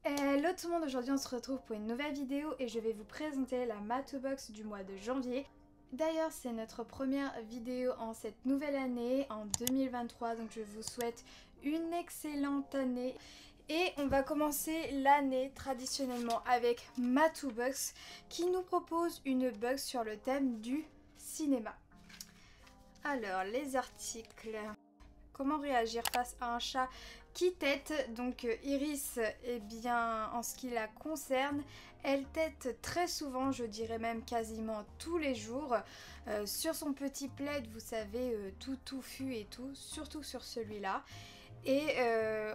Hello tout le monde, aujourd'hui on se retrouve pour une nouvelle vidéo et je vais vous présenter la Matobox du mois de janvier. D'ailleurs c'est notre première vidéo en cette nouvelle année, en 2023, donc je vous souhaite une excellente année. Et on va commencer l'année traditionnellement avec Matobox qui nous propose une box sur le thème du cinéma. Alors les articles... Comment réagir face à un chat qui tète? Donc Iris, eh bien, en ce qui la concerne, elle tète très souvent, je dirais même quasiment tous les jours, sur son petit plaid, vous savez, tout touffu et tout, surtout sur celui-là. Et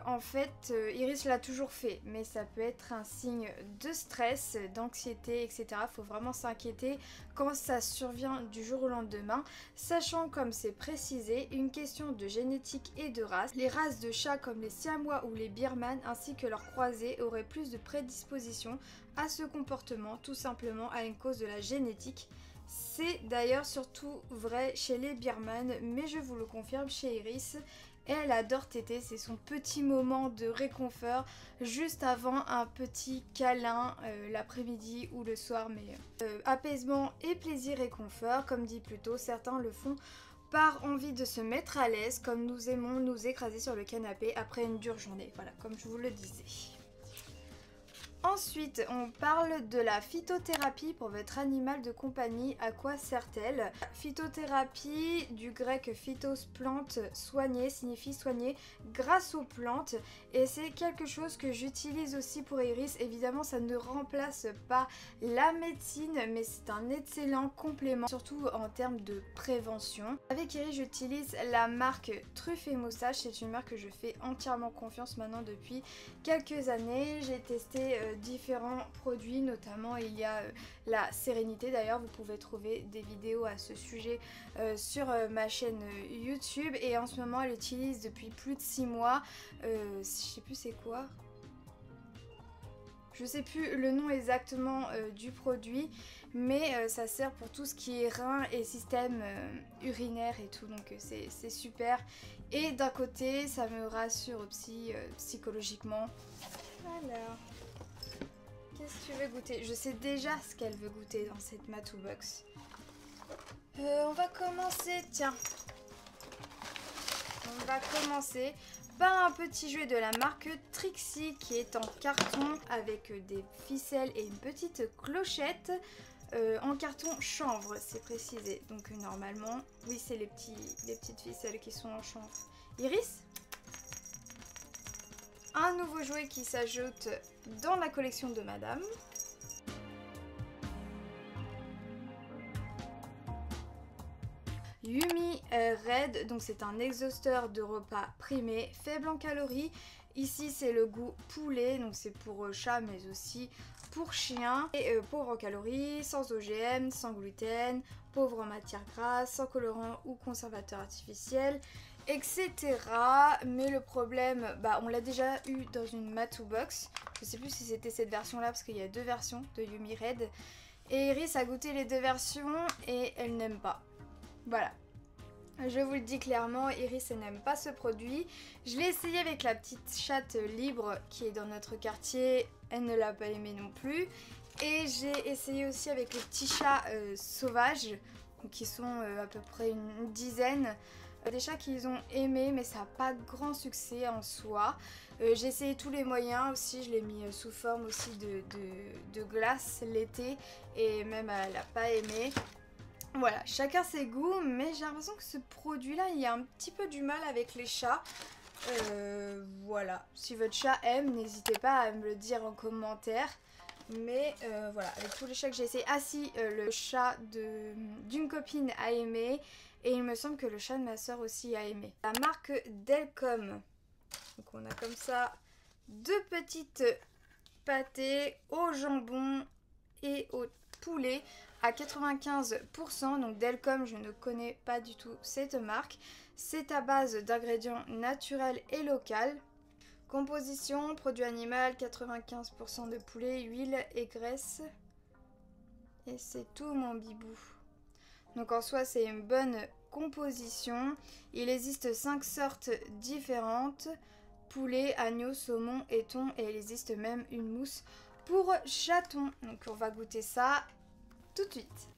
en fait, Iris l'a toujours fait, mais ça peut être un signe de stress, d'anxiété, etc. Faut vraiment s'inquiéter quand ça survient du jour au lendemain, sachant comme c'est précisé, une question de génétique et de race. Les races de chats comme les Siamois ou les Birmans ainsi que leurs croisés auraient plus de prédisposition à ce comportement, tout simplement à une cause de la génétique. C'est d'ailleurs surtout vrai chez les Birmans, mais je vous le confirme chez Iris. Elle adore téter, c'est son petit moment de réconfort juste avant un petit câlin l'après-midi ou le soir, mais apaisement et plaisir et confort, comme dit plus tôt, certains le font par envie de se mettre à l'aise, comme nous aimons nous écraser sur le canapé après une dure journée, voilà, comme je vous le disais. Ensuite, on parle de la phytothérapie pour votre animal de compagnie. À quoi sert-elle? Phytothérapie, du grec phytos, plante, soigner, signifie soigner grâce aux plantes. Et c'est quelque chose que j'utilise aussi pour Iris. Évidemment, ça ne remplace pas la médecine, mais c'est un excellent complément, surtout en termes de prévention. Avec Iris, j'utilise la marque Truffe et Moustache. C'est une marque que je fais entièrement confiance maintenant depuis quelques années. J'ai testé différents produits, notamment il y a la sérénité. D'ailleurs vous pouvez trouver des vidéos à ce sujet sur ma chaîne YouTube, et en ce moment elle utilise depuis plus de 6 mois, je sais plus c'est quoi, je sais plus le nom exactement du produit, mais ça sert pour tout ce qui est rein et système urinaire et tout, donc c'est super. Et d'un côté ça me rassure aussi psychologiquement. Alors, qu'est-ce que tu veux goûter? Je sais déjà ce qu'elle veut goûter dans cette Matobox. On va commencer, tiens. On va commencer par un petit jouet de la marque Trixie qui est en carton avec des ficelles et une petite clochette. En carton chanvre, c'est précisé. Donc normalement, oui, c'est les petites ficelles qui sont en chanvre. Iris? Un nouveau jouet qui s'ajoute dans la collection de Madame. Yumi Red, donc c'est un exhausteur de repas primé, faible en calories. Ici c'est le goût poulet, donc c'est pour chat mais aussi pour chien. Et pauvre en calories, sans OGM, sans gluten, pauvre en matières grasses, sans colorant ou conservateur artificiel, etc. Mais le problème, on l'a déjà eu dans une Matobox. Je sais plus si c'était cette version là parce qu'il y a deux versions de Yumi Red. Et Iris a goûté les deux versions et elle n'aime pas. Voilà, je vous le dis clairement, Iris elle n'aime pas ce produit. Je l'ai essayé avec la petite chatte libre qui est dans notre quartier, elle ne l'a pas aimé non plus. Et j'ai essayé aussi avec les petits chats sauvages, qui sont à peu près une dizaine. Des chats qu'ils ont aimé, mais ça n'a pas de grand succès en soi. J'ai essayé tous les moyens aussi, je l'ai mis sous forme aussi de glace l'été, et même elle n'a pas aimé. Voilà, chacun ses goûts, mais j'ai l'impression que ce produit-là, il y a un petit peu du mal avec les chats. Voilà, si votre chat aime, n'hésitez pas à me le dire en commentaire. Mais voilà, avec tous les chats que j'ai essayé. Ah si, le chat d'une copine a aimé, et il me semble que le chat de ma soeur aussi a aimé. La marque Delcom. Donc on a comme ça deux petites pâtés au jambon et au poulet à 95%. Donc Delcom, je ne connais pas du tout cette marque. C'est à base d'ingrédients naturels et locaux. Composition, produit animal, 95% de poulet, huile et graisse. Et c'est tout mon bibou. Donc en soi c'est une bonne composition. Il existe 5 sortes différentes. poulet, agneau, saumon et thon. Et il existe même une mousse pour chaton. Donc on va goûter ça tout de suite.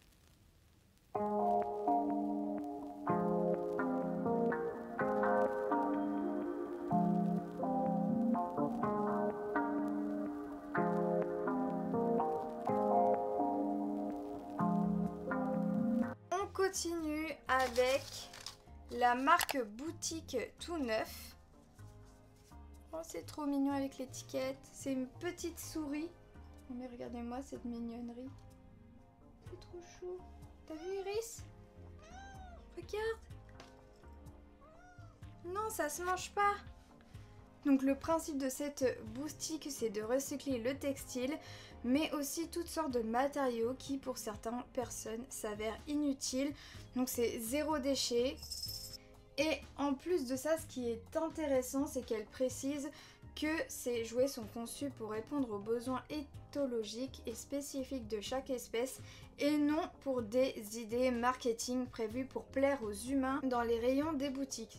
On continue avec la marque Boutique Tout Neuf. Oh, c'est trop mignon avec l'étiquette. C'est une petite souris. Oh, mais regardez-moi cette mignonnerie. C'est trop chou. T'as vu Iris? Regarde. Non, ça se mange pas. Donc le principe de cette boutique, c'est de recycler le textile, mais aussi toutes sortes de matériaux qui pour certaines personnes s'avèrent inutiles. Donc c'est zéro déchet. Et en plus de ça, ce qui est intéressant, c'est qu'elle précise que ces jouets sont conçus pour répondre aux besoins éthologiques et spécifiques de chaque espèce et non pour des idées marketing prévues pour plaire aux humains dans les rayons des boutiques.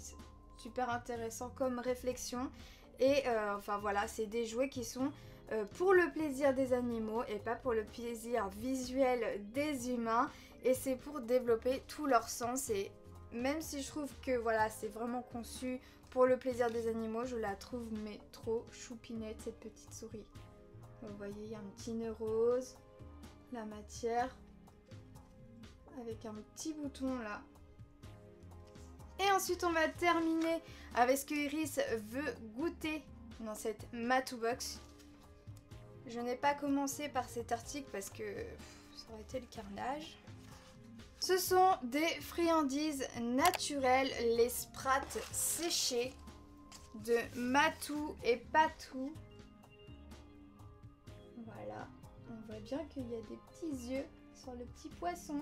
Super intéressant comme réflexion et enfin voilà, c'est des jouets qui sont pour le plaisir des animaux et pas pour le plaisir visuel des humains, et c'est pour développer tout leur sens. Et même si je trouve que voilà, c'est vraiment conçu pour le plaisir des animaux, je la trouve mais trop choupinette cette petite souris. Vous voyez, il y a un petit nœud rose, la matière avec un petit bouton là. Et ensuite on va terminer avec ce que Iris veut goûter dans cette Matou Box. Je n'ai pas commencé par cet article parce que ça aurait été le carnage. Ce sont des friandises naturelles, les sprats séchés de Matou et Patou. Voilà, on voit bien qu'il y a des petits yeux sur le petit poisson.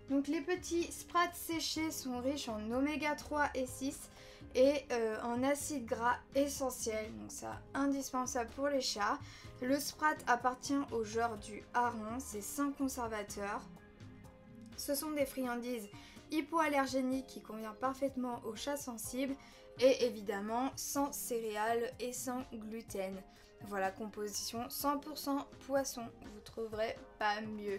Donc les petits sprats séchés sont riches en oméga 3 et 6 et en acides gras essentiels, donc ça indispensable pour les chats. Le sprat appartient au genre du hareng, c'est sans conservateur. Ce sont des friandises hypoallergéniques qui conviennent parfaitement aux chats sensibles et évidemment sans céréales et sans gluten. Voilà, composition 100% poisson, vous trouverez pas mieux.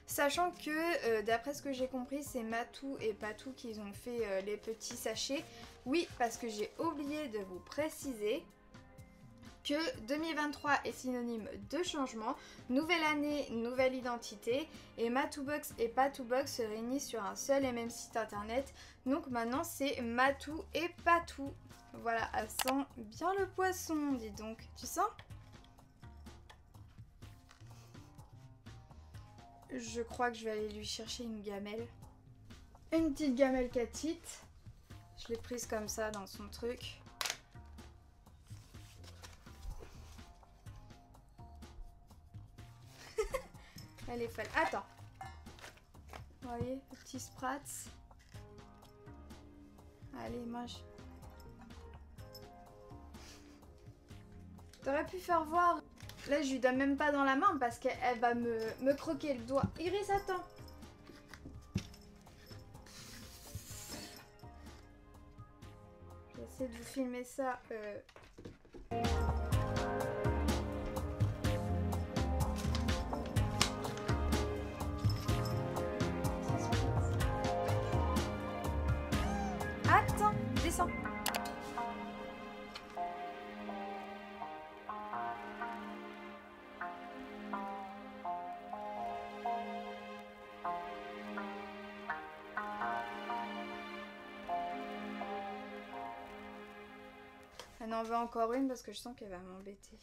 Sachant que d'après ce que j'ai compris, c'est Matou et Patou qui ont fait les petits sachets. Oui, parce que j'ai oublié de vous préciser que 2023 est synonyme de changement, nouvelle année, nouvelle identité, et Matou Box et Patou Box se réunissent sur un seul et même site internet. Donc maintenant c'est Matou et Patou. Voilà, elle sent bien le poisson, dis donc. Tu sens ? Je crois que je vais aller lui chercher une gamelle. Une petite gamelle catite. Je l'ai prise comme ça dans son truc. Elle est folle. Attends. Vous voyez, le petit sprats. Allez, mange. T'aurais pu faire voir. Là, je lui donne même pas dans la main parce qu'elle va me croquer le doigt. Iris, attends. Je vais essayer de vous filmer ça. Attends, descends. Elle en veut encore une parce que je sens qu'elle va m'embêter.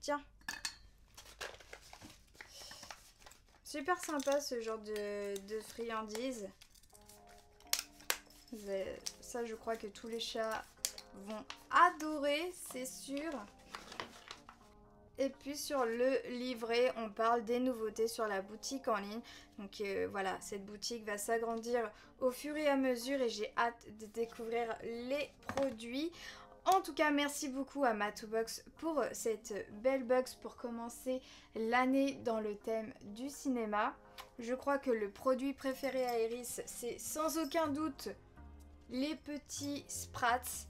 Tiens. Super sympa ce genre de friandises. Ça, je crois que tous les chats vont adorer, c'est sûr. Et puis sur le livret, on parle des nouveautés sur la boutique en ligne. Donc voilà, cette boutique va s'agrandir au fur et à mesure et j'ai hâte de découvrir les produits. En tout cas, merci beaucoup à Matou Box pour cette belle box pour commencer l'année dans le thème du cinéma. Je crois que le produit préféré à Iris, c'est sans aucun doute les petits sprats.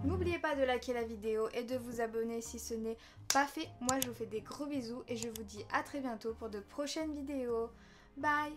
N'oubliez pas de liker la vidéo et de vous abonner si ce n'est pas fait. Moi je vous fais des gros bisous et je vous dis à très bientôt pour de prochaines vidéos. Bye.